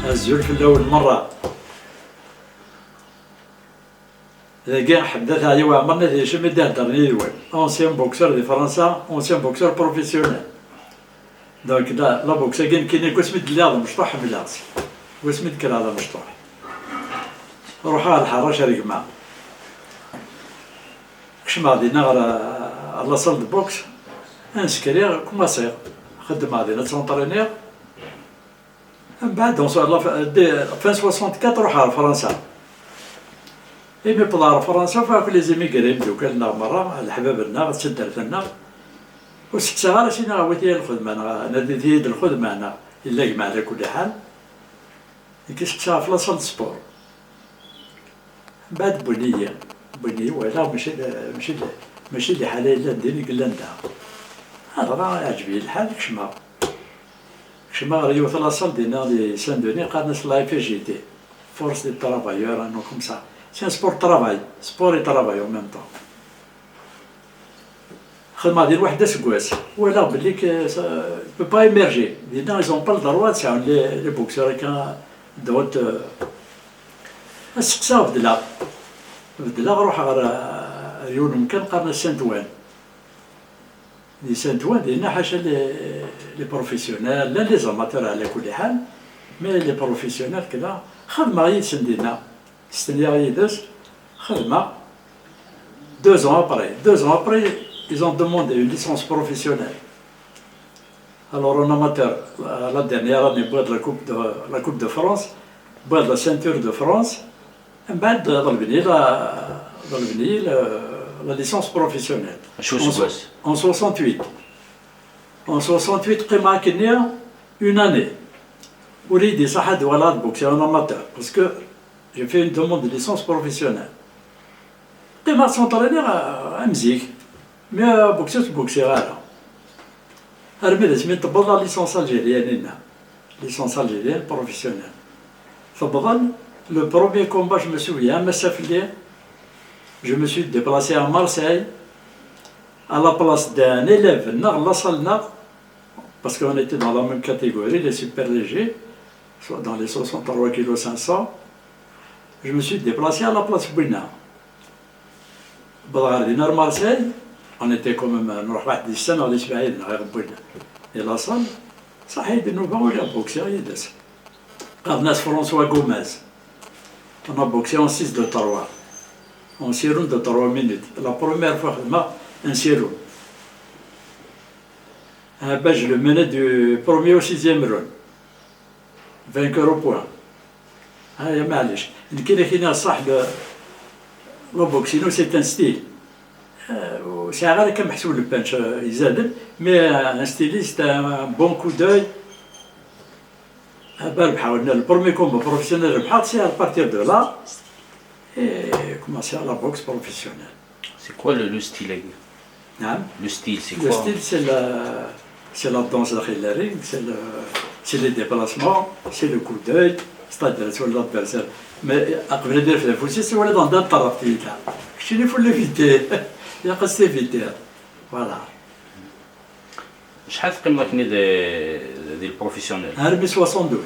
الزول في الأول مرة كاع حدث علي وعمرنا ذي شمي دهدرني يوال أونسيان بوكسور دي فرنسا أونسيان بوكسور بروفيسيونيل دونك لا بوكسا كاين كوسميت اللي هذا مشطوح بلاص كوسميت كل هذا مشطوح روح على الحارة شارك معاه كش ما غادي نغرى على صال دو بوكس انسكري كوما صير خدم غادي نتونطرينير من بعد وصل فان 64 روح على فرنسا إيمي بلا فرنسا فاك لي زيميكري بدو كلنا مرة الحباب تسدر لنا وسكتها غير شي نغويتي الخدمة نادي يد الخدمة أنا إلا يجمع على كل حال كيسكتها في لاصال سبور بعد بنية ولا ماشي لي حالة إلا نديني قلا ندها هذا راه عجبني الحال كشما غير يوث لاصال دينا لي سان دوني قعدنا نصلاي في جي تي فورس دي ترافايور انو كوم سا سي ان سبور ترافاي سبور اي ترافاي او ميم طون خدمة ديال واحد سكواس ولا بلي بو با ايميرجي دينا ايزون با الدروا تاعهم لي بوكسور كان دوت سقسا بدلا روح غير عيونهم كان قرنا سانتوان لي سانتوان دينا حاشا لي بروفيسيونيل لا لي زاماتور على كل حال مي لي بروفيسيونيل كذا خدمة يتسن دينا ستنيا يدس خدمة 2 ans après ils ont demandé une licence professionnelle. Alors en amateur, la dernière année, la Coupe de France, la ceinture de France, et بعد ضربني la licence professionnelle. En 68. En 68, قيمة كنيا une année. وليدي صح دوالات بوكسي en amateur, parce que j'ai fait une demande de licence professionnelle. قيمة s'entraîner à مزيك. مي بوكسي غالا هرمي سميت تبضل لا ليسونس الجيريان ليسونس الجيريان بروفيسيونيل فبضل لو بروميير كومبا جو مو سوفيان مسافلي جو مو سوي ديبلاسي à Marseille à la place d'un élève نغ لصلنا parce qu'on était dans la même catégorie les super légers soit dans les 63 kg 500 je me suis déplacé à la place Bouina بضل غادي Marseille. On était quand même نروح واحد السنة ولا بعيد غير بوينا إلى صال صحيح النوبة ولا بوكسي يدس قاد ناس فرونسوا غوماز on a boxé en 6 de 3 en 6 rounds de 3 minutes la première fois خدمة un 6 rounds je le menais du premier au 6e round vainqueur au point هيا معليش كاين صح لو بوكسينو سي ان ستيل ساعة غير كان محسوب البانش يزادن مي ان ستيليست ان بون كو دوي ربحا البرومي كومبا بروفيسيونيل ربحا سي à partir de là et commencer à la boxe professionnelle. C'est quoi le style? نعم Le style c'est quoi? Le style c'est la danse داخل الرينغ c'est les déplacements c'est le coup d'œil c'est-à-dire sur l'adversaire mais قبل ندير في الفوسي سي ولا dans الطرف تاعي شنو يفول ليفيتي يا قصدي فيتير فوالا شحال قيمة ديال البروفيسيونيل؟ هربي 72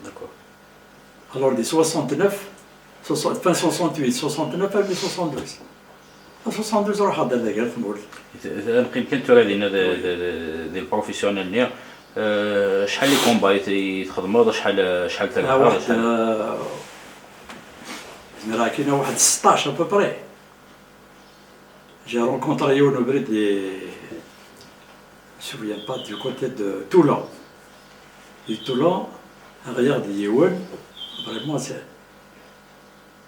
داكور alors دي 69 fin 68 69 هربي 72 72 روح هذا اللي قال نقول يمكن توري لينا ديال البروفيسيونيل نير شحال لي كومبا يتخدموا شحال تلعب واحد راه كاينه واحد 16 ابوبري j'ai rencontré Youn Obrid je me souviens pas du côté de Toulon regarde Youn vraiment c'est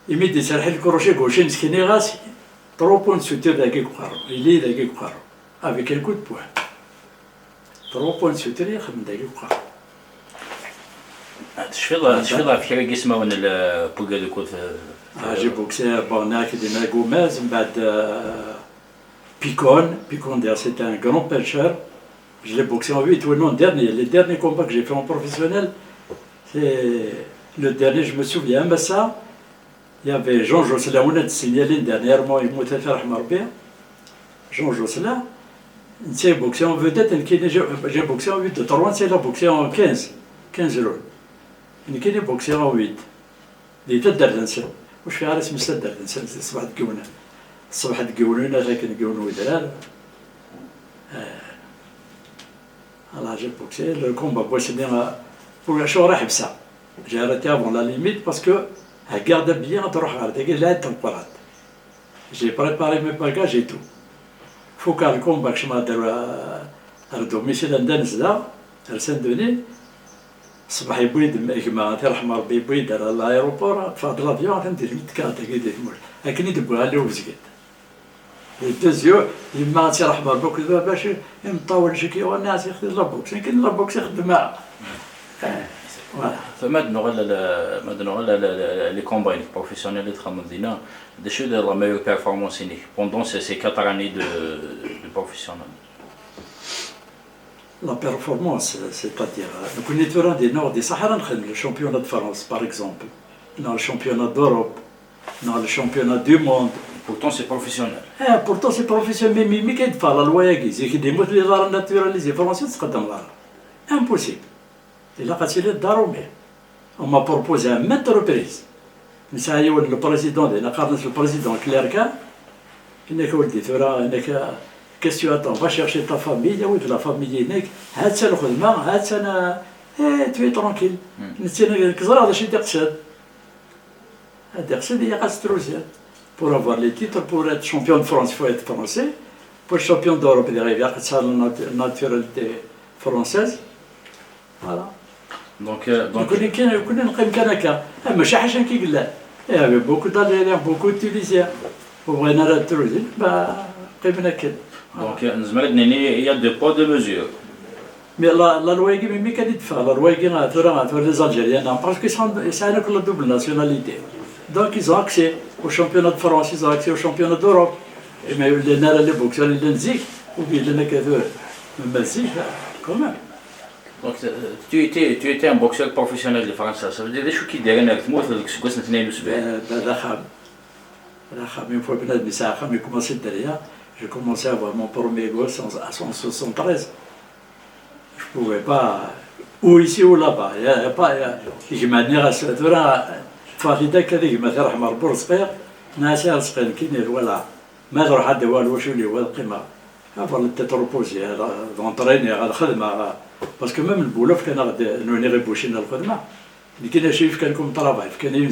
il met des serrés le crochet gauche مسكين راسي 3 points de suture دقيق وقارو il est دقيق وقارو avec un coup de poing 3 points de suture يخدم دقيق وقارو شفيضا في حاجة اسمها البوغا دو كوت j'ai boxé Barnac et des Gomez بعد Picon c'était un grand pêcheur. Je l'ai boxé en 8 ou non, les derniers combats que j'ai fait en professionnel, c'est le dernier, je me souviens, mais ça, il y avait Jean Josselin, on a signalé dernièrement, il m'a fait remarquer. Jean Josselin, c'est boxé en vedette, j'ai boxé en 8 de 3, c'est là boxé en 15 rounds. يعني كاين بوكسيغ ويد اللي تدار الانسان واش فيها رسم تدار الانسان الصباح تقونا الصباح تقولونا لكن نقولوا درار على جاب بوكسي لو كومبا باش ندير بور شو راح يبسا جا راتي افون لا ليميت باسكو هكاردا بيان تروح غير داك لا تمبرات جي بريباري مي باكاج اي تو فوكا الكومبا كشما دار دوميسيل عندنا نزلا رسان دوني الصباح يبويد كيما تيرحم ربي يبويد على الايروبور تفاض لافيون تندير 100 كارت هكا لكن يدبوها له وزقت الدوزيو يما تيرحم ربك باش يمطول شي كي والناس يخدم لابوكس يمكن لابوكس يخدم معاه maintenant les combats professionnels de Khamdina, de ceux de la meilleure performance pendant ces 4 années de professionnel. La performance, c'est-à-dire, nous connaissons des Nord des Sahara, le championnat de France par exemple, dans le championnat d'Europe, dans le championnat du monde. Pourtant c'est professionnel. Pourtant c'est professionnel, mais qu'est-ce que la loi qui dit des mots les arts naturalisés français, c'est impossible. Et là, quand il est d'aromé, on m'a proposé à maintes reprises. Mais ça y est, le président, le président Clerca, il n'est qu'au dit, qu'est-ce que tu attends? Va chercher ta famille, oui, de la famille est tu es tranquille. Pour avoir les titres, pour être champion de France, il faut être français. Pour être champion d'Europe, il y a la nationalité française. Voilà. Donc, il y avait beaucoup d'Algériens, beaucoup de Tunisiens. Pour venir à Toulouse, donc il y a deux poids, deux mesures. Mais la loi qui me dit de faire, la loi qui a les Algériens, parce que c'est une double nationalité. Donc ils ont accès au championnat de France, ils ont accès au championnat d'Europe. Et mais les boxeurs, les Lenzik, ou bien les Lenzik, quand même. Donc tu étais un boxeur professionnel de France, ça veut dire des choses qui derrière avec moi, c'est quoi cette année une fois que j'ai commencé derrière, j'ai commencé à avoir mon premier gosse en 1973. Je ne pouvais pas, ou ici ou là-bas, il n'y a pas, je manière à se faire, فاخذك هذيك مثلا رحمه ربي صغير ناس صغير كاين ولا ما تروح حد والو شو اللي هو القيمه افضل تتروبوزي دونطريني على الخدمه باسكو ميم البولوف كان غادي نوني غيبوشينا الخدمه اللي كاين شي كان كوم طرافاي كان اون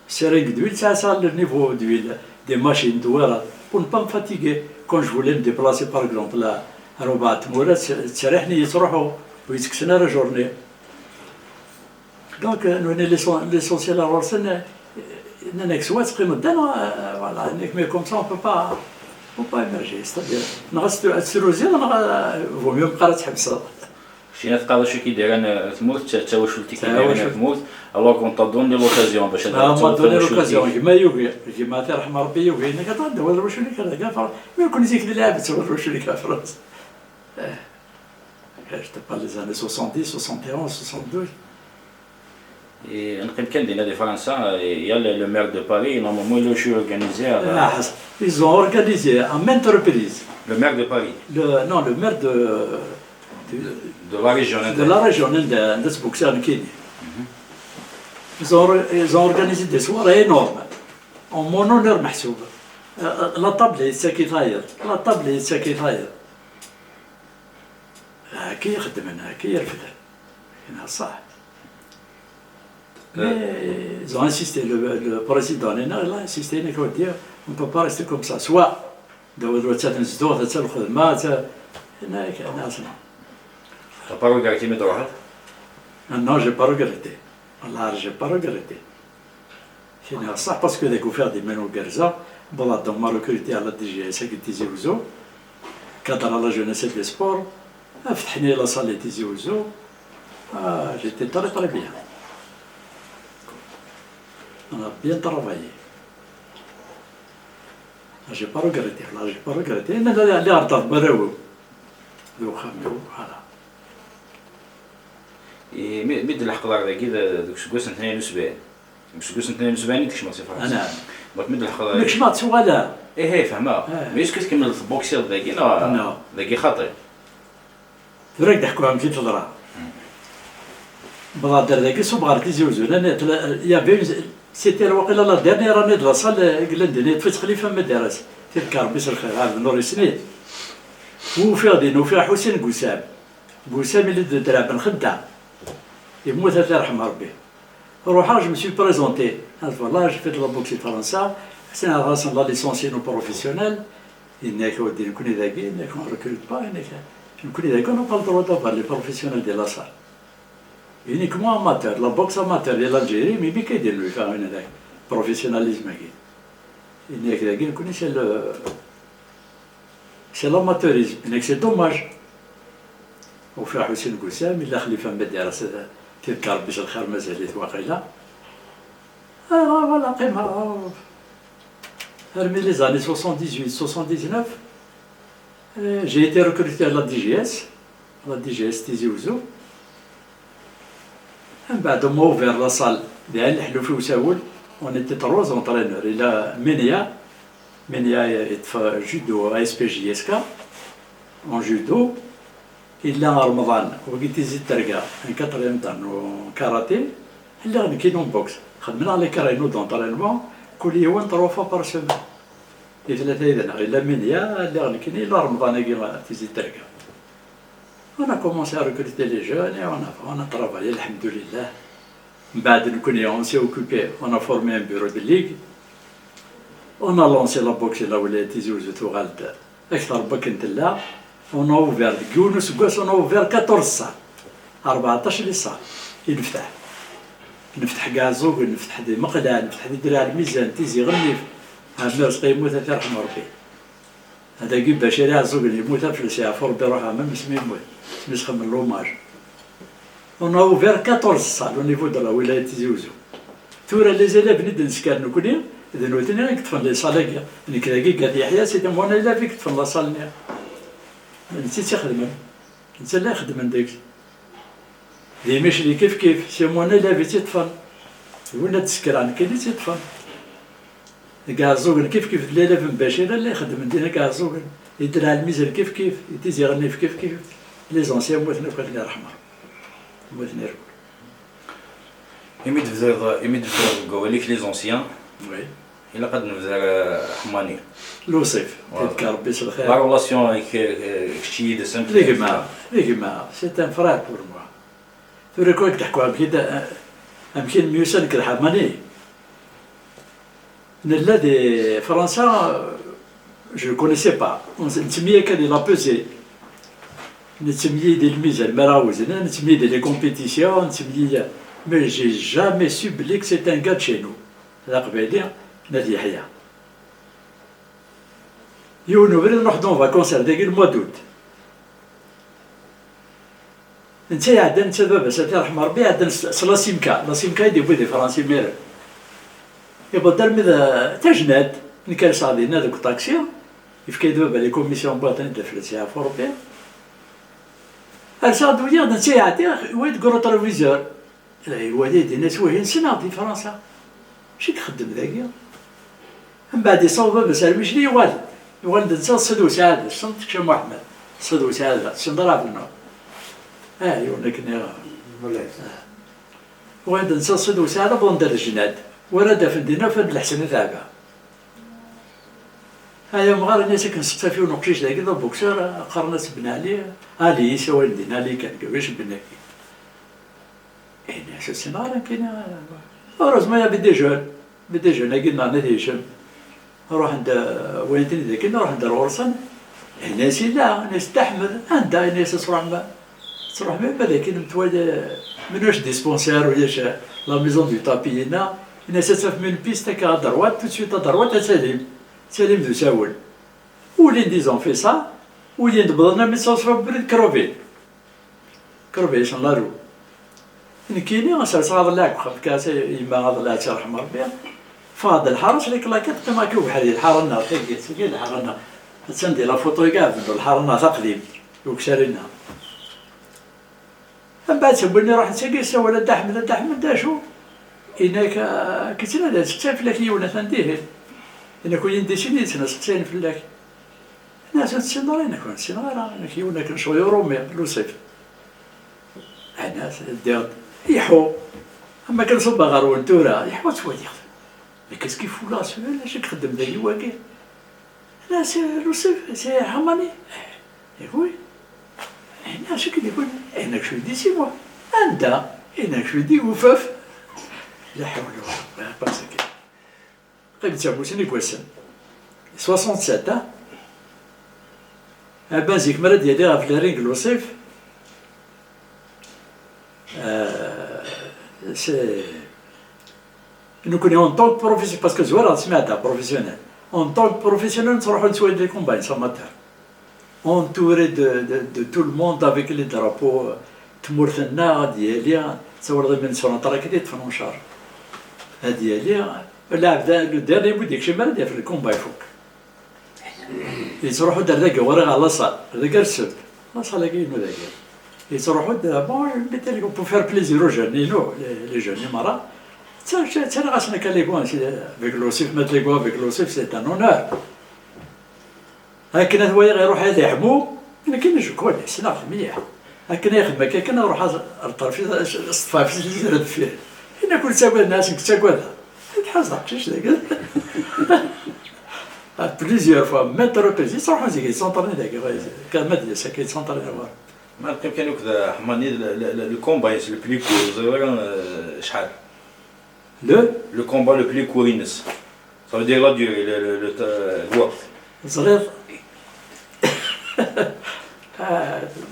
سيرينغ دويل ça le niveau d'huile des machines دواره pour ne pas me fatiguer quand je voulais me déplacer par exemple là ربع تمورات تريحني يتروحوا ويتكسنا لا جورني Donc, l'essentiel à Rolsen, voilà, mais comme ça on ne peut pas émerger. C'est-à-dire, il vaut mieux me ça. Si tu as dit que tu as alors qu'on t'a donné l'occasion. On m'a donné l'occasion, je m'ai dit, je m'ai dit, je te parle des années 70, 71, 72. Et quelqu'un de France, il y a le maire de Paris, normalement il a organisé. Ils ont organisé à maintes reprises. Le maire de Paris? Non, le maire de la région. De la région de Sbouksan Kini. Ils ont organisé des soirées énormes. En mon honneur, Mahsoub. La table est ce qui taille. La table est ce qui taille. Qui يخدمنا كي يرفد هنا صح. Mais ils ont insisté, le président il a insisté, il a dit on ne peut pas rester comme ça. Soit tu n'as pas regretté mes droits? Non, je n'ai pas regretté. Allah, je n'ai pas regretté. C'est ça parce que j'ai découvert des menus Garza, bon, donc m'a recruté à la DGS qui Tizi Ouzou, cadre à la jeunesse et des sports, فتحني لا صال تيزي وزو j'étais très bien. On a bien travaillé. J'ai pas regretté, là j'ai pas regretté. Mais là les artères براو. لو خمو voilà. Et مد الحقدار كذا دوك شكوس 72. شكوس 72 ديك شمات فرنسا. أنا. دونك مد الحقدار. ديك شمات ولا. إيه فهمها. مي اسكو تكمل البوكسير ذاكي ذاكي خطير. فريق تحكوا عم كي تضرع. بغادر ذاك سوبغار تيزيوزو يا بين سيتي الوقيله لا ديرنيير اني دو لاصال كلاندني تفت خليفه مدارس تذكر بس الخير عبد النور سنين وفي غادي وفيها حسين قسام اللي درع بن خدام يموت الله يرحم ربي روح جو مسي بريزونتي فوالا جو فيت لابوكسي فرنسا حسين غاسن لا ليسونسيون بروفيسيونيل انك ودي نكون ذاكي انك ريكروت با انك نكون ذاكي انا با الدروا دافار لي بروفيسيونيل ديال لاصال uniquement amateur, la boxe amateur de l'Algérie, mais qui est lui faire une professionnalisme. Il n'y a que c'est l'amateurisme, c'est dommage. Au fait, Hussein Goussam, il a khalifa Mbedera, c'est تذكر باش الخير مازال واقيلا. Voilà, parmi les années 78-79, j'ai été recruté à la DGS Tizi Ouzou. من بعد ما اوفير لا صال ديال الحلوفي وساول اون ايتي تروز اونترينور الى منيا يتفا جودو اس بي جي اس كا اون جودو الى رمضان وقيت زيد ترقا ان كاتريام دان كاراتيه الا غنكينو بوكس خدمنا على كارينو دونترينمون كل يوم 3 فوا بار سيمين ثلاثه اذا الى منيا اللي غنكيني الى رمضان كي تزيد ترقا. On a commencé à recruter les jeunes et on a travaillé, alhamdoulilah. On s'est occupé, on a formé un bureau de ligue. On a lancé la boxe là où les Tizi Ouzou Touralt, Ektar Bakentella. On a ouvert Younous Gos, on a ouvert 14 salles. 14 salles. نفتح كاع الزوق نفتح دي مقلع نفتح دي دراع الميزان تيزي غنيف عامر سقي يموت الله يرحم ربي هذا كي بشري الزوق اللي يموت فلسي عفو ربي روحها ما مسمي يموت مسخ من لوماج. On a ouvert 14 salles au niveau de la ولاية تيزي وزو. تورا لي زيلاف ندي نسكان نكوني إذا نوتني كتفن لي صالة نكراكي قال يحيى سيدي مونا إلا فيك كتفن لا صال نيا. نسيت تخدم نتا لا يخدم داك. دي ماشي كيف سي مونا إلا فيك تطفن. ولا تسكران كاين تيطفن. كاع الزوق كيف الليلة في مباشرة لا يخدم ندينا كاع الزوق يدير على الميزان كيف يتيزي غنيف كيف لي زونسيان موتنا بخير الله يرحمهم موتنا ركول. يمد قواليك لي زونسيان وي إلا قد نفزر حماني لوصيف تذكر ربي الخير لا رولاسيون كشي دو سامبل لي جماعة سي ان فرار بور موا توري كوك تحكوا بكذا يمكن ميوسن كالحماني نلا دي فرنسا je ne connaissais pas. نتسميه كان لا بوزي نتسميه ديال الميزان مراوز نتسميه ديال لي كومبيتيسيون نتسميه مي جي جامي سو بلي كو سي ان غا تشي نو هذا قبيلي نادي يحيى يونو بغينا نروح دون فاكونس هذاك الموا دوت انت عندنا انت بابا الله يرحم ربي عندنا لا سيمكا يديروا دي فرنسي مير يبقى دار مذا تجناد نكال صادينا دوك الطاكسي يفكي دابا لي كوميسيون باطنين د الفلسفه اوروبيه ارشاد ويا نتي يعطي ويد كرو تلفزيون الوالد الناس وين سنه في فرنسا ماشي كخدم ذاك من بعد يصوب بس ماشي يوالد نتا صدو سعاده صنت كشم احمد صدو سعاده صندرا في النور يونكني وين نتا صدو سعاده بوندر الجناد ورد في الدينا فهاد الحسن تاعها هيا مغار الناس كنسقسا فيه ونقشيش ذاك ذا بوكسور قرنت بن علي سوا لدينا علي كان كيفاش بنا الناس السنارة كاين هورزمون يا بدي جون قلنا نادي هشام نروح عند وين تاني ذاك نروح عند الورصن الناس لا ناس تحمل عندها ناس تروح ما ذاك متوالي منوش ديسبونسير ولاش لا ميزون دو تابي هنا الناس تسافر من بيست كا دروات تو سويت دروات سليم ذو ساول ولين ديزون في صا ولين دبضنا من صوص برد كروفي شن لارو نكيني غسر صاد لاك خف كاس يما غاد لا ترحم ربي فاض الحرس ليك لاكت كما كيو بحال الحار النار كي الحار النار تسندي لا فوتو كاع الحار النار تقديم وكسرنا من بعد سبني روح نسقي سوا لا دحمل داشو إنك كتير هذا تشاف لك يونا تنديه إن كون ينديشني ناس تسين فلاك ناس تسينار إن كون سينارا إنك يونا كنشوي رومي لوصيف الناس دير يحو اما كنصب غير تورا يحو توالي mais qu'est-ce qu'il fout là celui-là j'ai خدم داكي واكي لا سي روسيف سي حماني يا خويا هنا اش كيقول هناك شو دي سي موا انت هناك شو دي وفاف لا حول ولا قوه باسكي قبل تابوسني كويسن 67 ben زيك مرة ديالي غا في الرينغ الوصيف سي nous connaissons en tant que professionnel, parce que Zouara c'est professionnel. En tant que professionnel, nous avons fait des combats, ça matin. Entouré de tout le monde avec les drapeaux, Tmourtena, Dielia, ça va revenir sur un traquet de Fanonchar. Dielia, le dernier bout de Kshemar, il a fait le combat, il faut. Ils se retrouvent dans le Gawara à la salle, le gars seul. La salle est une autre. Ils se retrouvent pour faire plaisir aux jeunes, les jeunes, les marins. Tiens, avec l'OSIF, mettre les gants avec l'OSIF, c'est un honneur. لكن هو يروح هذا يحمو لكن جو كويس نعرف مليح لكن يخدم هكاك انا نروح الطرف الصفاف زرد فيه هنا كل ساكو الناس كتاكو هذا تحزق شيش ذاك بليزيور فوا ميت روبيزي صراحه زي سونطرني ذاك كان مدرسه كيتسونطرني هو ما كان كذا حماني لو كومبا لو بلي كور شحال le combat le plus court ça veut dire la durée le الوقت صغير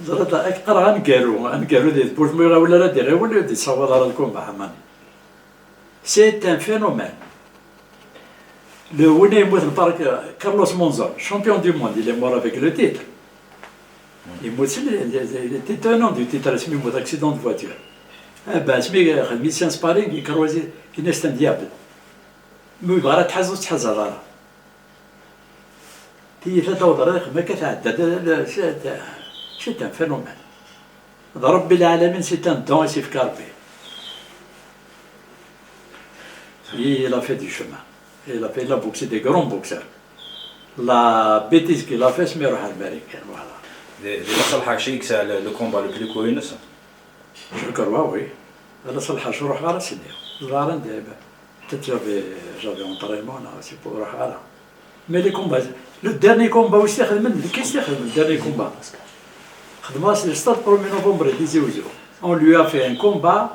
زرت اقرا انقالوا دي بوش ميغا ولا لا دير ولا دي صوال على الكومبا حماني سي ان فينومين لو وين يموت البارك كارلوس مونزا champion du monde il est mort avec le titre يموت il était tenant du titre اسمه يموت accident de voiture اسمي ميسيان سبارينغ يكروزي كينستان ديابل مو يبغى تحز راه هي ثلاثة وضرائق ما كتعدد سيت ان فينومين رب العالمين سيت ان دون سي في كاربي il a fait du chemin il a fait la boxe des grands boxeurs la bêtise qu'il a fait c'est يروح الامريكان فوالا ديما صلحك شي كسا لو كومبا لو بلي كوينس جو كروا وي انا صلحها شو روح غير سيدي صغار دابا peut-être j'avais entraînement là c'est pour روح غير mais les combats le dernier combat واش تخدم كيفاش تخدم le dernier combat خدمها في الستاد 1 نوفمبر ديزيوزو on lui a fait un combat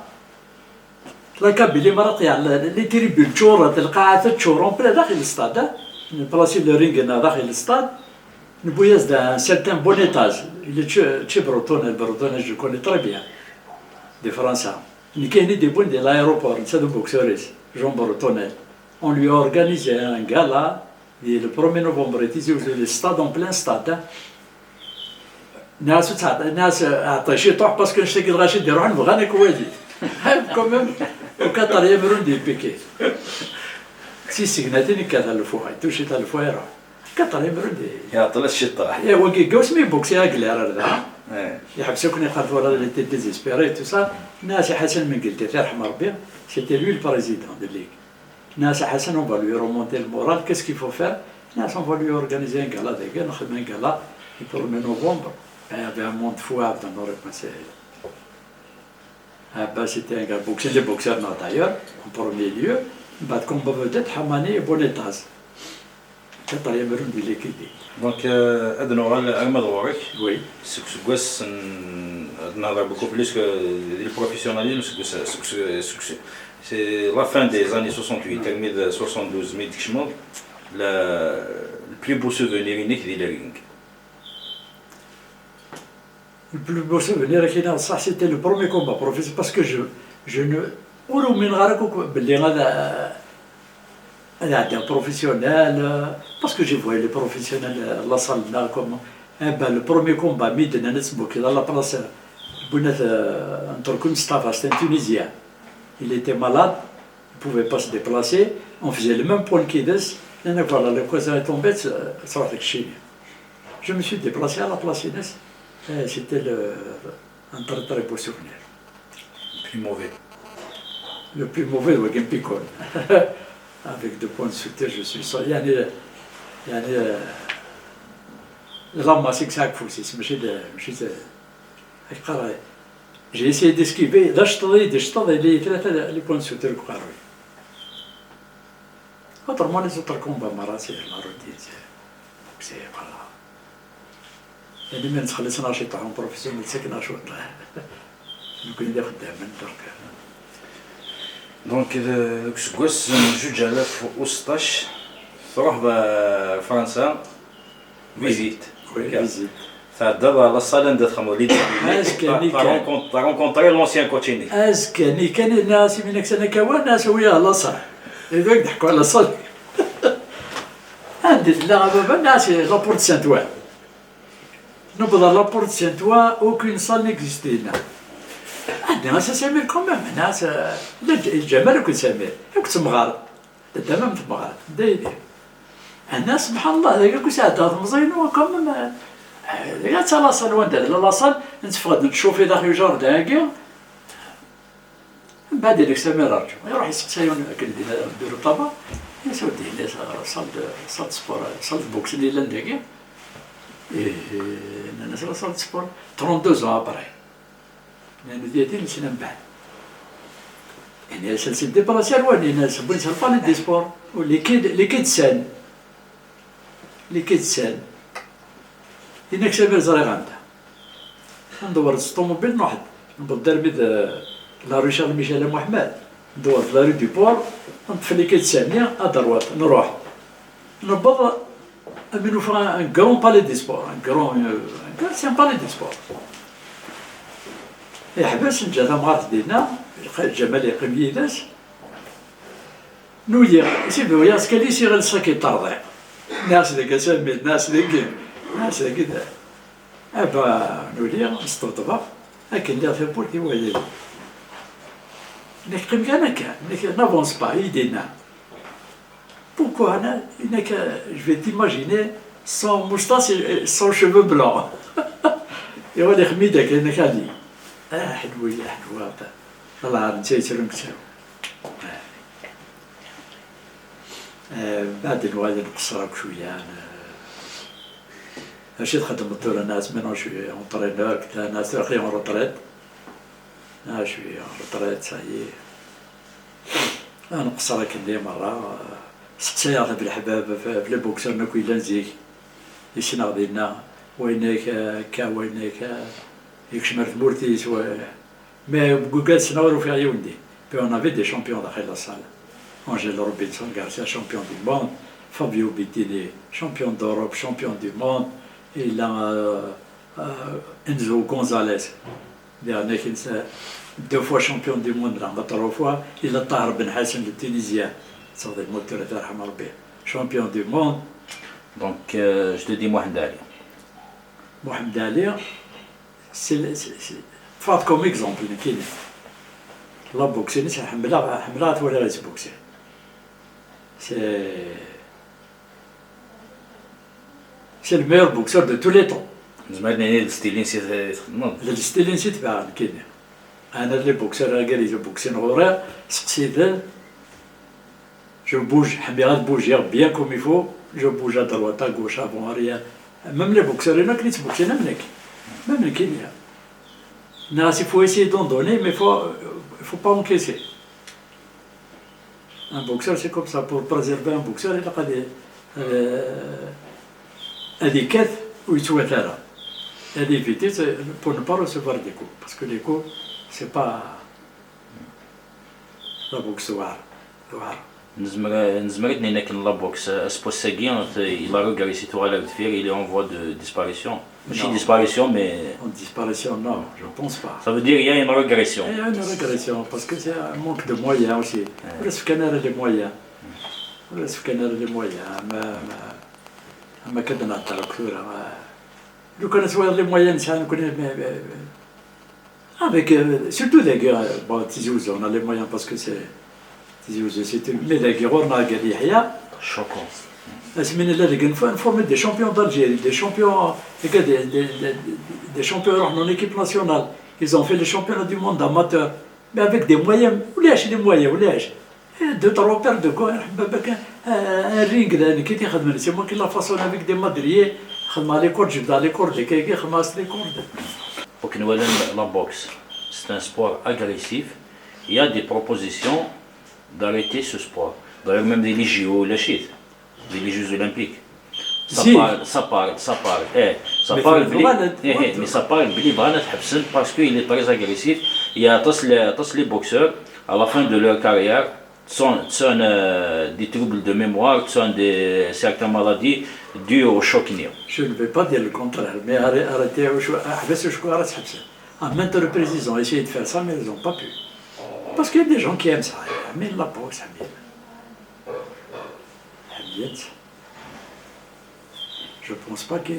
تلاقى بلي مرات يعني لي تريبيون تشورات القاعات تشورون بلا داخل الستاد بلاصي لو رينغ داخل الستاد نبوياز دا سيرتان بونيتاج اللي تشي بروتون جو كوني تري بيان دي فرنسا اللي كاينين دي بون دي لايروبور نتا دو بوكسوريس جون بروتونيل on lui a organisé un gala le 1er novembre تيزيوزو لي ستاد اون بلان ستاد ناس عطا شي طوح باسكو نشتاق الغاشي ديروح نبغى انا كوادي كوميم وكاتر يمرون دي بيكي سي سيغناتيني كتالفوها توشي تالفوها يروح كاتر يمرون دي يعطل الشطاح يا وكي كوس مي بوكسي اكلير هذا يحبسوك يخافوا على لي تي ديزيسبيري تو سا ناس حسن من قلت يرحم ربي سيتي لوي البريزيدون دو ليغ ناس حسن on va lui remonter le moral qu'est-ce qu'il faut faire ناس on va lui organiser un gala داك نخدم un gala le 1er novembre il y avait un monde fou dans nos repas c'était un gars boxeur des boxeurs d'ailleurs en premier lieu بعد combat vedette Hamani et Bonitas كتر يمرون دي ليكيب دونك ادنو على مدورك وي سكواس نهضر بوكو بليس كو لي بروفيسيوناليزم c'est la fin des années 68 تلميذ 72 مي ديك شمال le plus beau souvenir انك ديال الرينغ le plus beau souvenir كاين صح c'était le premier combat professionnel parce que je ne ولو من غيرك باللي هذا un professionnel, parce que j'ai vu les professionnels, la salle là, comme le premier combat, dans la place, Antoine Mustafa, c'était un Tunisien. Il était malade, il ne pouvait pas se déplacer, on faisait le même point qu'il dit, et voilà, le cousin est tombé, ça va être chez lui. Je me suis déplacé à la place Inès, et c'était un très très beau souvenir. Le plus mauvais. Le plus mauvais, le Gempicon. Avec 2 points de soutien, je suis sorti. رمى سكساك فوسيس ماشي J'ai essayé d'esquiver. Là, je t'ai dit, les points de suture. Autrement, les autres combats, c'est la routine. C'est voilà. Et les mecs, les gens qui sont professionnels, c'est qu'ils n'ont pas. Nous connaissons des gens. دونك كسكواس من 2016 تروح بفرنسا فيزيت تعدى على الصاله ندير خمر وليد رونكونطري لونسيان كوتشيني كان الناس منك سنه كوا ناس وياه لاصال هذوك ضحكوا على الصال عندي لا بابا الناس لابورت سانتوا نبدا لابورت سانتوا اوكين صال نيكزيستي هنا عندنا سمير كومام ناس الجمال كنت سمير كنت مغار تمام مغار دايدي الناس سبحان الله هذاك كنت ساعات مزيان وكم لا تا لاصال وين دار لاصال نتفقد نشوفي داخل جاردان كاع من بعد ديك سمير رجع يروح يسقسيون نديرو طابا يا سودي الناس صال سبور صال بوكس اللي لندا كاع الناس صال سبور 32 ابري لأنه ديالي نسينا من بعد يعني سلسلة ديبراسي ألوان ناس بغيت البالي دي سبور واللي كيتسال إنك سامر زريغ عندها ندور الطوموبيل نوحد نبغي دربي لا رue شارل ميشيل محمد ندور في لا رue دو بور نطفي اللي كيتسالني أدروات نروح نبغي أمينو في ان كرون بالي دي سبور سي ان بالي دي سبور يحبس نجا ثمغات ديالنا الجمال يقيم يداس نولي سيدي ويا سكالي سي غير ساكي طرضيع ناس ديك سامي ناس ديك ابا نولي نستطبق هاكا ندير في بورتي والي نك قيم كان نك نافونس با يدينا بوكو انا انك جو في تيماجيني سون موستاس سون شيفو بلون يا ولي خميدك انك هادي حلوة الله نتيتر نكتاو بعد نوالي نقصرك شوية ماشي تخدم الدور الناس منو شوية اونطرينور كتا ناس تاخي اون روطريت شوية روطريت سايي نقصرك اللي مرة سقسيات بالحباب في لي بوكسر نكوي لنزيك يسنا ديالنا وينك وينك يكشمرت مورتيس و مي بوكال سنورو في عيوندي بي اون افي دي شامبيون داخل لا صال انجيل روبنسون غارسيا شامبيون دو موند فابيو بيتيني شامبيون دوروب شامبيون دو موند الى انزو غونزاليز dernier qui est deux fois champion du monde là trois fois il a Tahar Ben Hassan le Tunisien c'est le moteur de Rahman Rabbi champion du monde donc je te dis Mohamed Ali c'est فات كوم اكزومبل كاين لا بوكسي نسا حملات ولا غير بوكسي سي الميور بوكسور دو تو لي طون زعما الستيلين سي نوض الستيلين سي تبع كاين انا لي بوكسور قال لي بوكسين غوري سقسيت جو بوج حميرات بوجير بيان كوم يفو جو بوج ا دروات ا غوش ا بون اريا ميم لي بوكسور هنا كليت بوكسين même كاين Non, il faut essayer d'en donner, mais il faut pas encaisser. Un boxeur, c'est comme ça. Pour préserver un boxeur, il a des quêtes où il souhaite là. Il y a des vitesses pour ne pas recevoir des coups. Parce que les coups, c'est pas la boxe noire. نزمرت هناك لا بوكس اسبوساغي il a réussi à le faire, il est en voie de disparition. Pas disparition, mais... En disparition, non, je ne pense pas. Ça veut dire qu'il y a une régression. Il y a une régression, parce que c'est un manque de moyens aussi. Le scanner a les moyens. Le scanner a les moyens. Mais quand on a nous connaissons les moyens, ça, nous connaissons... Avec, surtout des guerres, bon, Tizouz, on a les moyens parce que c'est... Mais les guerres, on a gagné. Choquant. Il faut mettre des champions d'Algérie, des champions, des champions en équipe nationale. Ils ont fait les championnats du monde amateurs, mais avec des moyens. Où les moyens, où les deux, trois paires de gants, un ring, c'est moi qui l'ai façonné avec des madriers. Je les cordes, je les cordes, je les cordes. وكنوالن لا بوكس c'est un sport agressif. Il y a des propositions d'arrêter ce sport. D'ailleurs, même des JO, les Jeux olympiques. Ça parle, mais ça parle parce qu'il est très agressif. Il y a tous les boxeurs, à la fin de leur carrière, sont des troubles de mémoire, sont certaines maladies dues au choc néo. Je ne vais pas dire le contraire, mais arrêtez, à maintes reprises, ils ont essayé de faire ça, mais ils n'ont pas pu. Parce qu'il y a des gens qui aiment ça. Mais la boxe, je ne pense pas que...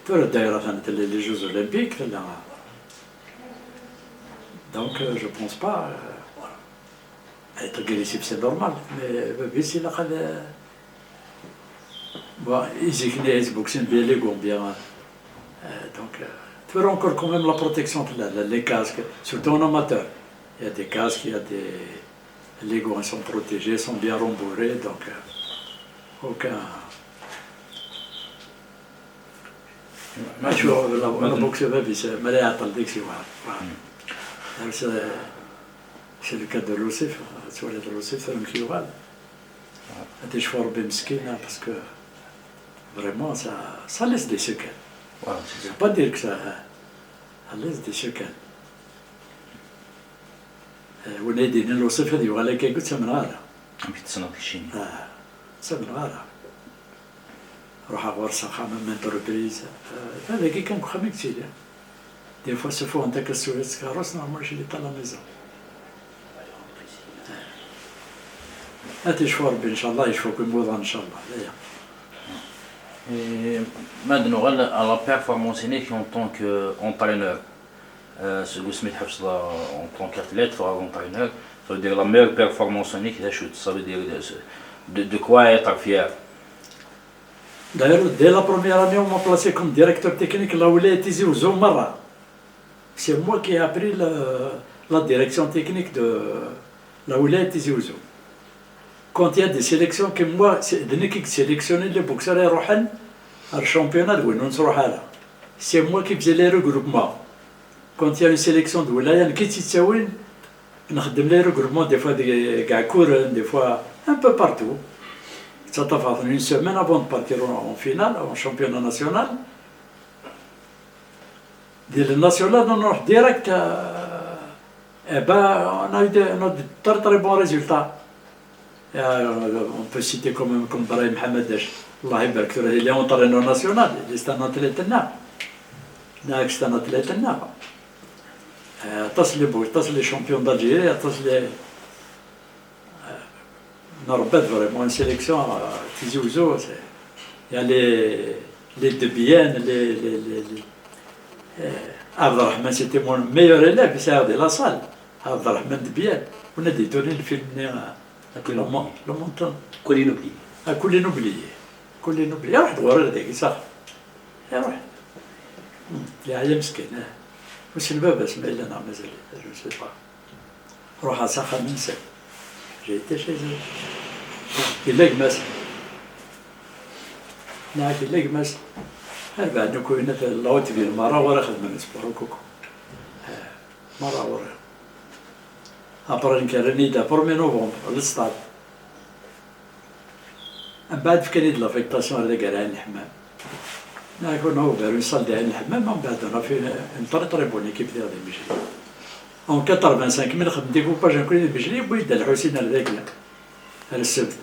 D'ailleurs, les Jeux olympiques, donc je ne pense pas... être agressif, c'est normal, mais si la ils boxent bien les gants, bien. Donc, tu verras encore quand même la protection, les casques, surtout en amateur. Il y a des casques, il y a des... Les gants sont protégés, sont bien rembourrés, donc aucun... La boxe, c'est le cas de l'OCF, de l'OCF, parce que vraiment ça laisse des séquelles. Je ne veux pas dire que ça laisse des séquelles. ولادي الوصف هذه ولا كي قلت من غارة من غارة روح أغور ساخا من توربريز هذا كي كان خميك تيلي دي فوا سفو أنت كسويس كاروس نعمل شي اللي طالع ميزان هاتي شفور إن شاء الله يشوفكم موضوع إن شاء الله. Maintenant, à la performance en tant qu'entraîneur, ce que Smith en tant qu'athlète, entraîneur, ça veut dire la meilleure performance ça veut dire de quoi être fier. D'ailleurs, dès la première année, on m'a placé comme directeur technique là où il était Tizi-Ouzou Mara. C'est moi qui ai appris la direction technique de là où il était Tizi-Ouzou. Quand il y a des sélections que moi, c'est l'équipe qui sélectionnait les boxeurs et Rohan, le championnat de Winons Rohala. C'est moi qui faisais les regroupements. Quand il y a une sélection de Wilaya, qui s'y on fait les regroupements, des fois des Gakour, des fois un peu partout. Ça t'a fait une semaine avant de partir en finale, en championnat national. Dès le national, on a direct, on a eu de très très bons résultats. On peut citer comme Brahim Hamadech, Allah يبارك له, il est entraîneur national, il est un athlète nain. C'est un athlète nain. تصل les champions d'Algérie, on a vraiment une sélection à Tizi-Ouzou. Il y a les Debienne, Abdelrahman, c'était mon meilleur élève, c'est de la salle. Abdelrahman Debienne, on a détourné le film le montant. كلنا oublié. كلنا oublié. يروح دور هذاك صح. يروح. يا مسكين. وش الباب اسماعيل انا مازال جو سي با. روح ساخا من سنة. جيت شي زين. إلا قماس. نعم إلا قماس. هل بعد نكون في اللوت في المرة ورا خدمة نسبور كوكو. مرة ورا. أبرا نكرني دا 1 نوفمبر للستاد. من بعد فكرني د لافيكتاسيون هذاك على الحمام. نكون هو بارو يصلي على الحمام من بعد أنا في ان طري بون ايكيب ديال بجري. اون 85 من خدمت ديكوباج نكون بجري بويد الحسين هذاك على السبت.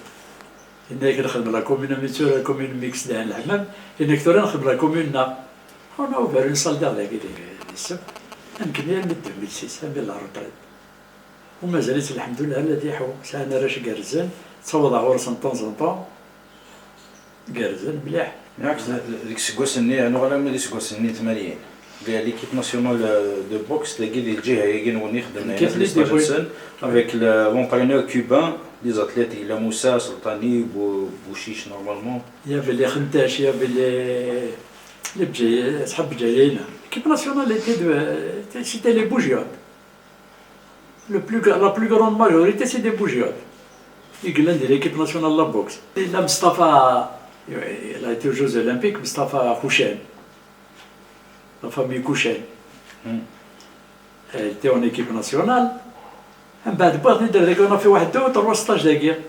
إنك نخدم لا كومون ميتور لا كومون ميكس ديال الحمام. إنك توري نخدم لا كومون نا. أنا هو بارو يصلي على كي السبت. نكمل من 2006 بلا روتريت. ومازالت الحمد لله الذي حو سانا راش قرزان تصوض عورس طون قرزان مليح. بالعكس ديك السكواس الني انا غير ملي سكواس الني 80 قال ليكيب ناسيونال دو بوكس تلاقي لي الجهه هي نوني خدمنا هنا في 16 سنه افيك لونترينور كوبان لي زاتليت الى موسى سلطاني بوشيش نورمالمون يا بلي خنتاش يا بلي بجاي صحاب بجايين ليكيب ناسيونال سيتي لي بوجيات la plus grande majorité c'est des bougioles. Il y a l'équipe nationale de la boxe. Il a Mustafa, il a été aux Jeux Olympiques, Mustafa Kouchen, la famille Kouchen. était en équipe nationale. من بعد بغيت ندير ذاك وانا في واحد 2 و 3 سطاج داكيا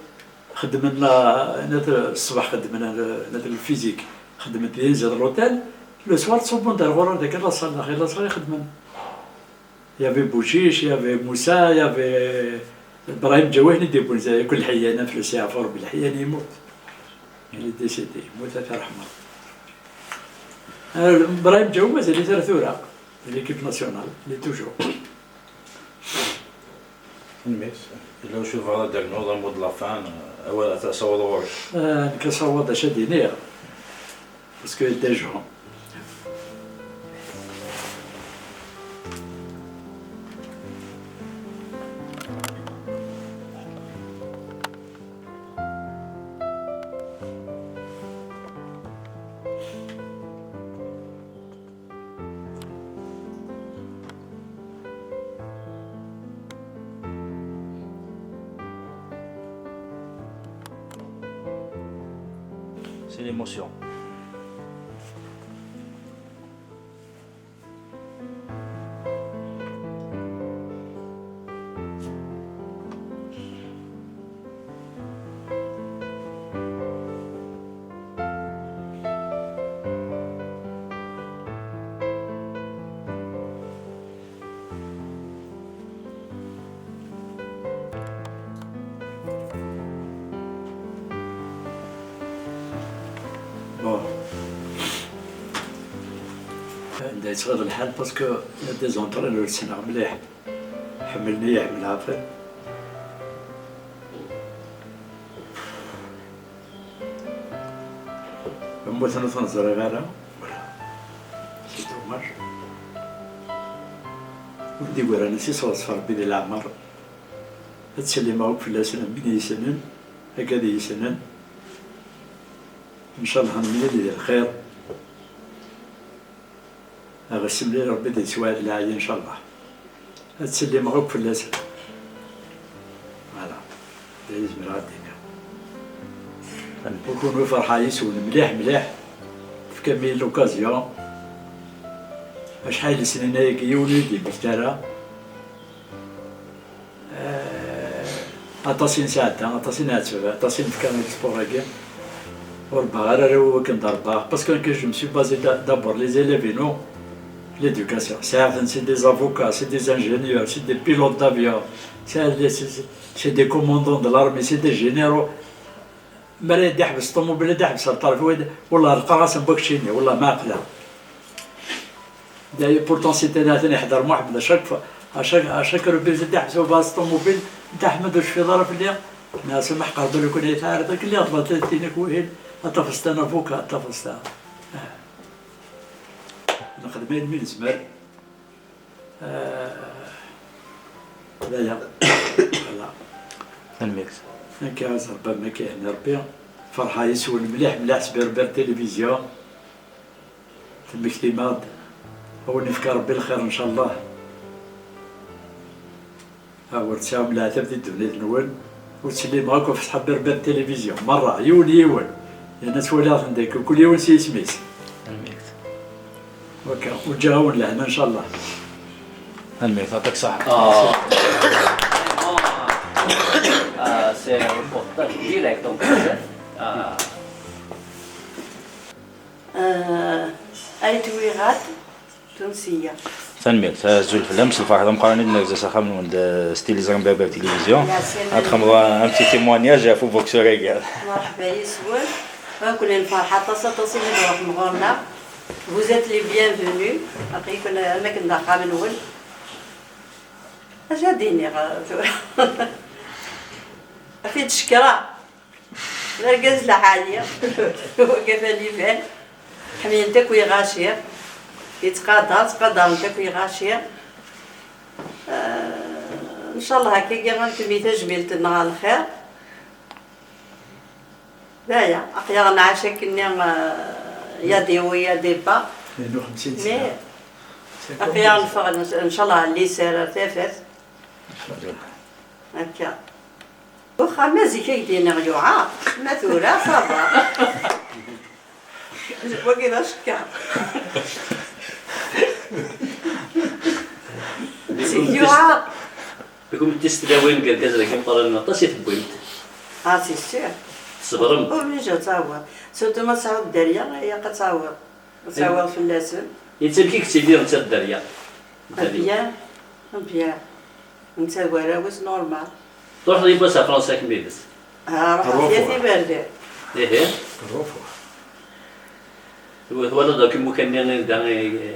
خدمنا الصباح خدمنا الفيزيك خدمت لي نزيد لوطيل لو سوار تصوبون دار غورا داك لاصال اخي لاصال خدمنا يافي بوشيش يافي موسى يافي ابراهيم جواهني دي بونزا كل حيانه في الساعه فور بالحيان يموت اللي ديسيدي يموت الله يرحمه ابراهيم جواز اللي دار ثوره ليكيب ناسيونال اللي توجور لو شوف هذا ديالنا مود لافان هو تصور كصوت شديني باسكو دي جون C'est l'émotion. عندها يتغير الحال باسكو دي زونطرينور تسنى مليح حملني يحمل عافر موت انا تنزري غيرها ولا سي دوماج ودي قول انا سي صوص ربي ديال العمر هادشي معوك في الاسنان بين يسنن هكذا يسنن ان شاء الله نميل ديال الخير غسم لي ربي دي سواد العالي ان شاء الله هادشي معوك في الاسنان فوالا دايز من الدنيا نكونو فرحانين مليح مليح في كامل لوكازيون شحال سنين هاكي وليدي بكتارا عطاسين ساعتها عطاسين عتبة عطاسين في كامل سبور هاكي والبغار راهو كنضرباه باسكو جو مسي بازي دابور لي زيليفينو l'éducation. C'est des avocats, c'est des ingénieurs, c'est des pilotes d'avion, c'est des commandants de l'armée, c'est des généraux. مريض يحبس طوموبيل يحبس الطرف والله لقى راسه بوكشيني والله ما عقله. داير بورتون سيتي ناتني يحضر محمد اشاك روبيل يحبسوا باص طوموبيل نتا احمد واش في ظرف اليوم ناس ما قربوا لكم يتعارض قال لي اضبط تينك وين اتفست انا فوق اتفست نخدم من زمر لا لا الميكس كاز ربما ما كاين ربي فرحه يسول مليح مليح سبير بير تلفزيون في المكتمات هو نفكر ربي الخير ان شاء الله هاو رتساهم لا تبدي الدنيا نول وتسلي معاكم في صحاب بير التلفزيون مره يون الناس ولات عندك كل يوم سي سميس وكا وجاون لهنا ان شاء الله الميكس يعطيك الصحه c'est un reportage direct donc أيتويغات تونسية الميكس هازو الفيلم الفرح هذا مقارنة نرجع سخام من ستيليزون بابا في التلفزيون اتخمضوا ان بتي تيموانياج في بوكسور قال مرحبا يسول كنا الفرحة تصل نروح مغورنا vous êtes les bienvenus après كنا ما كنا قام نقول اش هاديني في تشكرا رقز لحاليا وقف لي فين حمينتك ويغاشير تقادر انتك ويغاشير ان شاء الله هكا كي غنكمي تجميل تنغى الخير بايا اقيا نعاشا كني يا دي ويا دي با مي اقيا نفغ ان شاء الله اللي سير تافت هكا واخا مازال كيدينا غيوعا ما ثورا صافا وكيفاش كا يوعى بكم تستداوين كركاز لكن طالنا طاسي تبويمت سي سير صبرم وبليجا تصاور سورتو ما تصاور الدريا هي قتصاور تصاور في اللاسن يتسلكيك تسيدير نتا الدريا بيان بيان انت وراوس نورمال تروح لي بس فرنسا كميدس روح حياتي باردة ايه الرفوع ولا داك المكنين داغي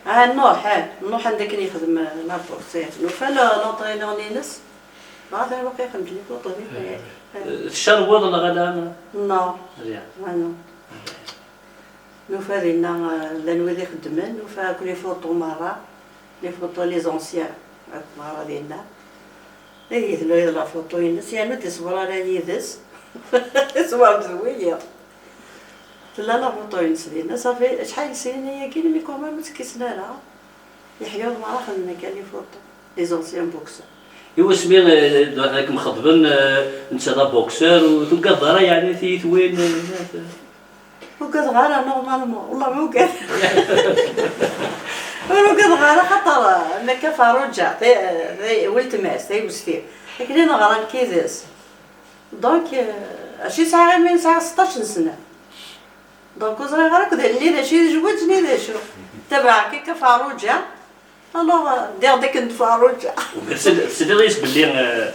نوح عندك اللي يخدم لابورسيت نوفا لونطرينور نينس ما عرفت باقي يخدم لي بوطوني الشهر ولا غدا نو مزيان نو نوفا دينا لانوي خدمن نوفا كل فوطو مرة لي فوطو لي زونسيان مرة ديالنا يدلو يلا فوطو ينس يعني تصبر على يدس صبر مزوية لا لا فوطو ينس ديالنا صافي شحال سنين هي كاين مي كومون متكسنا لها يحيى المرة خدمنا كان لي فوطو لي زونسيان بوكسر ايوا سمين هذاك مخضبن انت دا بوكسور وتلقى الظهر يعني ثوين وقد غالا نورمالمون والله ما وقد وقد غالا خاطر ما كفاروجا ولت ماس تاي وستير لكن انا غران كيزاس دونك شي ساعه من ساعه 16 سنه دونك وزري غير كذا اللي ذا شي جوجني ذا شو تبع كي كفاروجا الوغ دير ديك الفاروجا سيدي ريس باللي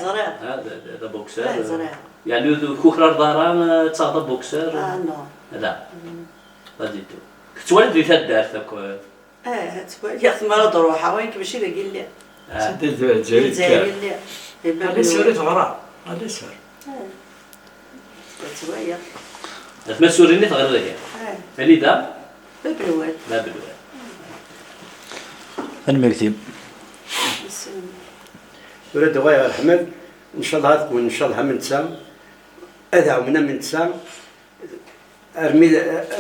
زريع هذا بوكسور زريع يعني كوخرار داران تصاغ بوكسور نو لا غاديتو كنت والد في الدار تاك يا روحها وين ماشي ذا قال لي سيدي الجزائر هذا سوري تغرى هذا سور شويه ما سوريني تغرى لك هاني دا ببلوات لا بالواد المكتب ولد غاية الحمد ان شاء الله تكون ان شاء الله من تسام ادعونا من تسام ارمي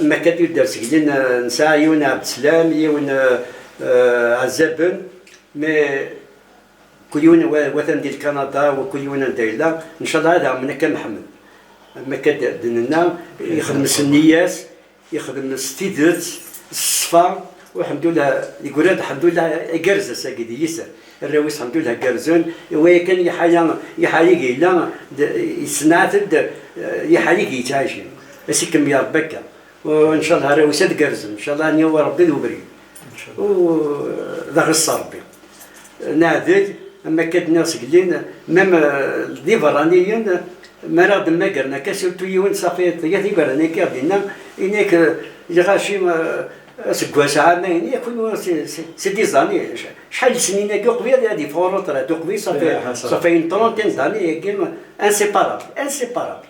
ما كدير درس لنا نساء يونا عبد السلام يونا عزابن مي كل يوم وطن ديال كندا وكل يوم دايلا ان شاء الله ادعونا كمحمد ما كدنا يخدم السنياس يخدم ستيدت الصفا والحمد لله يقول هذا الحمد لله جرزه ساكدي يسر الراويس الحمد لله جرزون وكان يحايق لا يصنعت يحايق يتعايشين بس كم يا ربك وان شاء الله الراويس جرزون ان شاء الله اني هو ربي الوبري وذاك الصربي نادل اما كاد ناس قلين مام ديفرانيين ما راه ما قرنا كاسوتو يون صافي طيات يقرنا كابينا انك يغاشي سكواس عامين يكونوا سي زاني شحال سنين هكا قبيل هادي فوروط راه قبيل صافي 30 زاني هكا انسيبارابل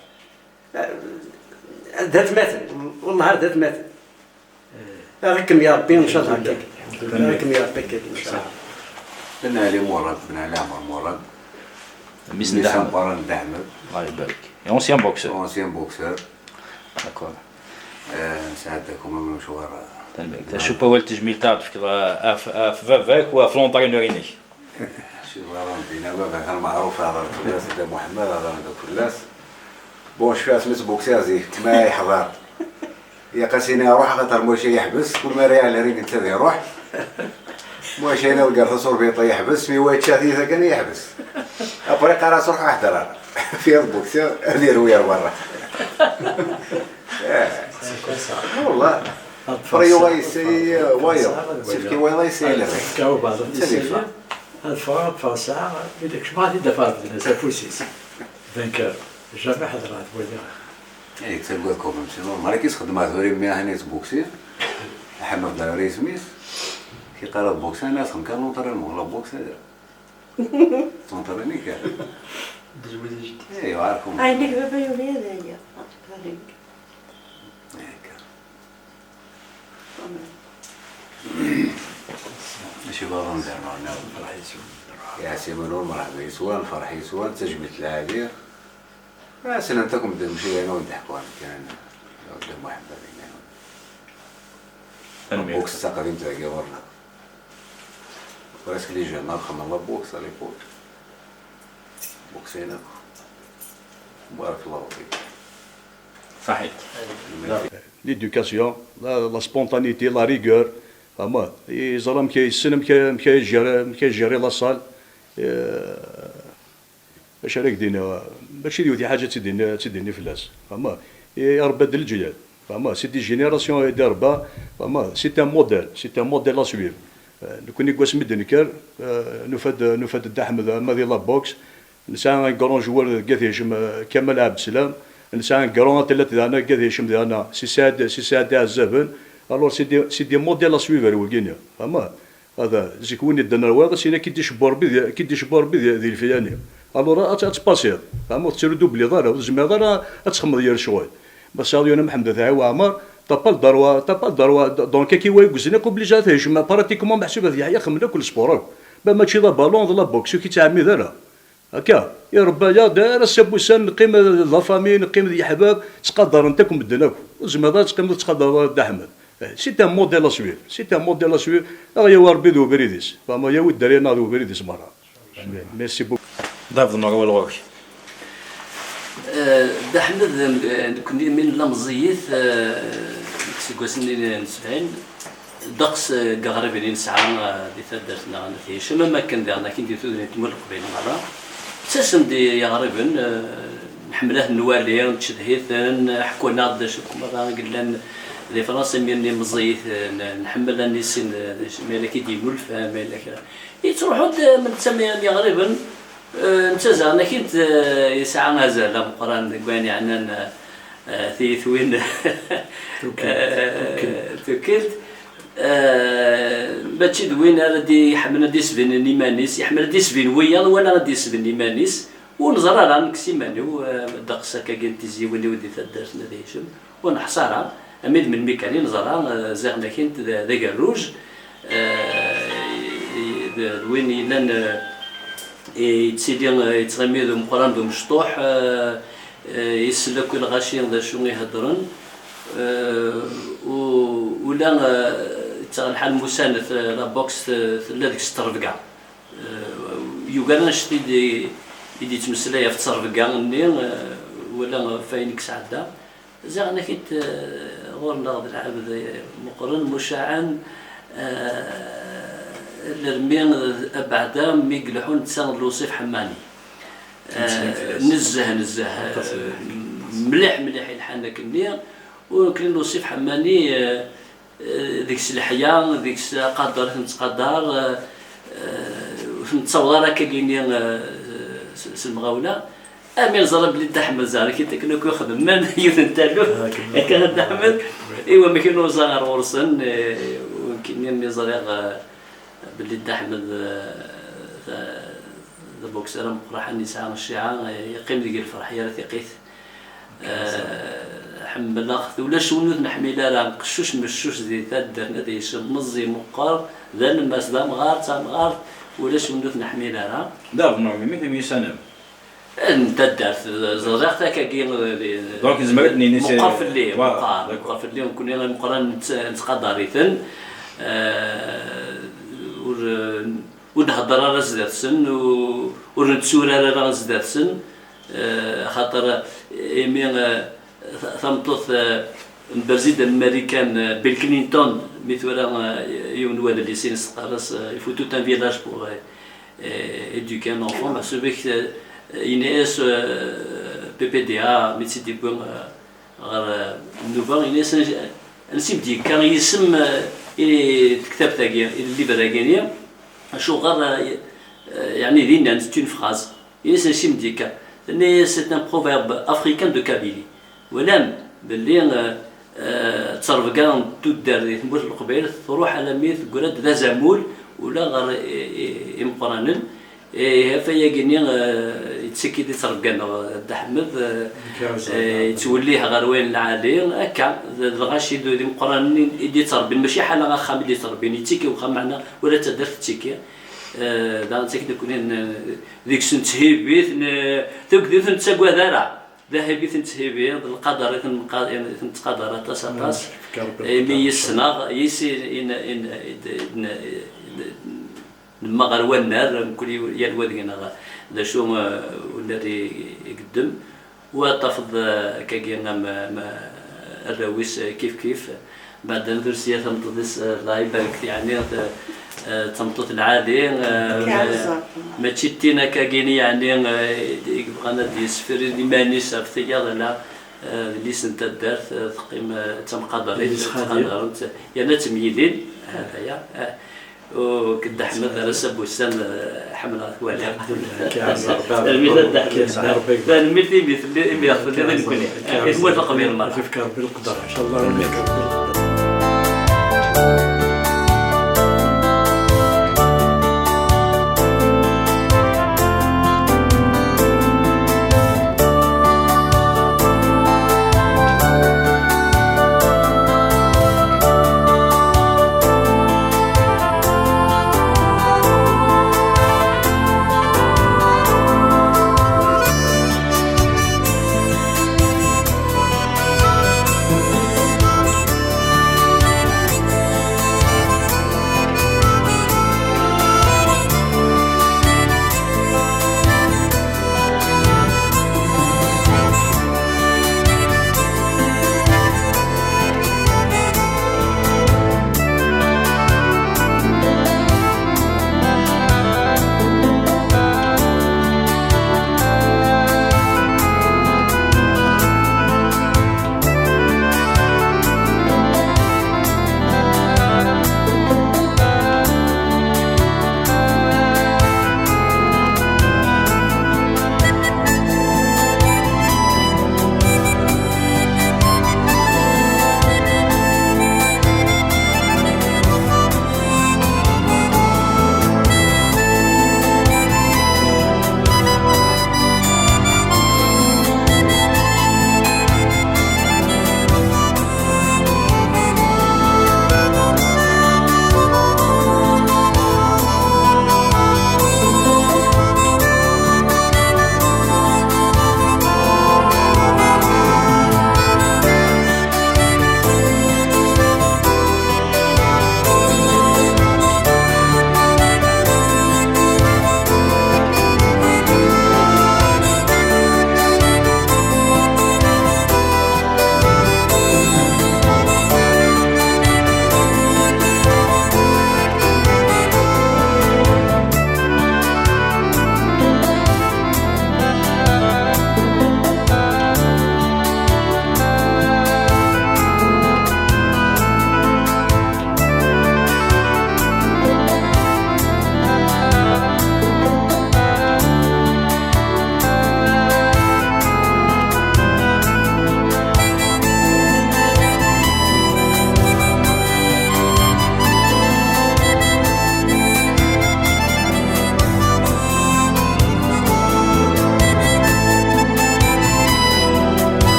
ذات مثل والله ذات مثل راكم يا ربي ان شاء الله هكاك راكم يا ربي هكاك ان شاء الله بن علي مراد بن علي عمر مراد ميسن دحمد مبارن دحمد الله يبارك اونسيان بوكسور اونسيان بوكسور داكور نساعدكم من المشوار تنبغي شوف هو التجميل تاعك في فافاك وفي لونطرينورينيك شي غرام بينا بابا كان معروف هذا الكلاس هذا محمد هذا الكلاس بون شفا سميت بوكسازي ما يحضر يا قاسيني اروح خاطر موشي يحبس كل ما ريال ريق انت يروح موشي انا لقى تصور بيطا يحبس مي وايت شاثيثا كان يحبس ابريق راه صروح احضر في البوكسر هذه رويه برا والله فريو وايسي وايو سيفكي وايو يسيل كاو بعض النساء الفرق فصاع بدك شو بعد دفعت الناس فوسيس فانكر جامع حضرات ولا اي تلقى لكم ماشي نورمال كيس خدمات هوري ميا هني بوكسي محمد داري سميث كي قرا بوكسي ناس كانوا نطرن ولا بوكسي تنطرني كان ايوا عارفهم عينيك بابا يولي هذايا ماشي باغا ندير يا سيمون مرحبا يسوان فرح يسوان تجميل العادية سنة انتكم مشي انا ونضحكوا كان قدام واحد هذيك بوكس تقديم تاعي ورنا براسك لي جون رقم الله بوكس على ليبوك بوكسينا بارك الله فيك صحيح l'éducation, la spontanéité, la rigueur, فما يزرم كيسن مكيجري لاصال باش هذاك دينا ماشي ديودي حاجه تديني فلاس فما يربى الجيل فما سي دي جينيراسيون داربا فما سي ان موديل لا سويف كون يقواس مدنكر نفاد الدحمد ماذي لا بوكس نسان كرون جوار كاثيشم كمال عبد السلام نسان كرون ثلاثه انا كاثيشم انا سي سعد الزبن الوغ سي دي موديل لا سويفر وكينيا فما هذا زيكون يدنا الواغ سينا كي تشبر بي ذي الفلانيه الوغ تباسير فما تسير دوبلي دار زعما دار تخمض ديال شويه بس هذا انا محمد تاعي وعمر طابال دروا دونك كي واي كوزنا كوبليجات هجم براتيكومون محسوبه ذي خمنا كل سبور ماشي لا بالون لا بوكس كي تعمي دارها هكا يا ربا يا دار السبوسان نقيم لا فامي نقيم ذي حباب تقدر انتكم بدناكم زعما دار تقدر دا احمد سي ان موديل اسوير يا وربي ذو بريديس فما يا ود رينا ذو بريديس مره ميرسي بوك ضاف المره الوغ دا حمد كنت من لا مزيت كسكوسني نسفين دقس قغرب اللي نسعى دي ثدرتنا في شما ما كان ديالنا كي ندير تمر قبيل مره تسم دي يا غريبن نحمله النوالي نتشدهيث حكونا دا شكون مره قلنا لي فرنسا ملي مزيت نحمل النسين مالك يديروا الفهم مالك يتروحوا من تسمي يا غريبن نتزع انا كنت يسعى مازال مقران كواني عندنا ثوين توكلت باتشي دوين ردي يحمل دي سبين نيمانيس يحمل دي سبين ويا وانا غادي سبين نيمانيس ونزرى راه نكسيماني ودقسا كاكنتي زيوني ودي تدرسنا ديشم ونحصرها اميد من ميكاني نزرى زغنا كنت ذاك الروج وين يلان يتسيدي يتغمي ذو مقران ذو مشطوح يسلكوا الغاشين ذا شو يهضرن ولا الحال مساند لا بوكس ذيك الترفقع يوغانا نشتي يدي تمسلايا في الترفقع ولا فاينك سعدا زعنا كنت غورنا غادي العبد مقرن مشاعن الرميان بعدا مي يقلحون تسان الوصيف حماني نزه مليح الحانك النير ولكن الوصيف حماني ذيك الحياه ذيك قدر نتقدر نتصور هكا كاينين المغاوله امين زرب لي دحمد زاري كي كنا كنخدم من يوثن تالو كان دحمد ايوا ما كاينو زار ورسن وكاينين مي زريغ باللي دحمد ذا بوكسر مقرح النساء الشيعة يقيم ذيك الفرح يا ثقيت حمل اخذ ولا شونو نحميلا راه قشوش مشوش زي ثاد هذا مزي مقر ذا الماس ذا مغار ولا شونو نحميلا راه دار نورمي مي سنه انت دارت زرقتك كاين دونك زمرتني نسي مقر في الليل مقر في الليل كنا مقرن نتقدريثن ونهضر على زدات سن ونتسول على زدات سن خاطر يمين ثمطوث البرزيد الامريكان بيل كلينتون مثلا يون ولا اللي سين سقارس يفو توت ان فيلاج بور éduquer un enfant parce que Inès PPDA médecin du bon nouveau Inès نسيبدي كان يسم الكتاب تاعي الليبر تاعي شو غير يعني دينا نستون فراز Inès نسيبدي كان c'est un proverbe africain de Kabylie ولام باللي تصرف كان تدار تموت القبيل تروح على ميث قراد ذا زمول ولا غير يمقرانن فيا كني يتسكي دي تصرف كان دحمد توليها غير وين العالي هكا الغاشي دي مقرانين يدي تصرف ماشي حاله خام اللي تصرفين يتيكي وخا معنا ولا تقدر تيكي دا تيكي كون ديك سنتهيبيت تقدر تنتسقوا ذرا ذهبي تنتهيبي القدر تنتقدر تاساطاس مي السنه يسي ان المغر والنار كل يالواد كنا ذا شو والذي يقدم وتفض كاكينا الراويس كيف بعد ندرسية تمطط الله يبارك يعني تمطط العادي ماشي تينا كاكيني يعني بغانا دي سفر دي ماني صافتي لا اللي سنت الدارت تقيم تمقدرين يعني تمييدين هذايا وكد احمد راسا بوسان حمله والي المثال تاع المثل مثل ياخذ لي نقول لك موافق بالمره تفكر بالقدر ان شاء الله.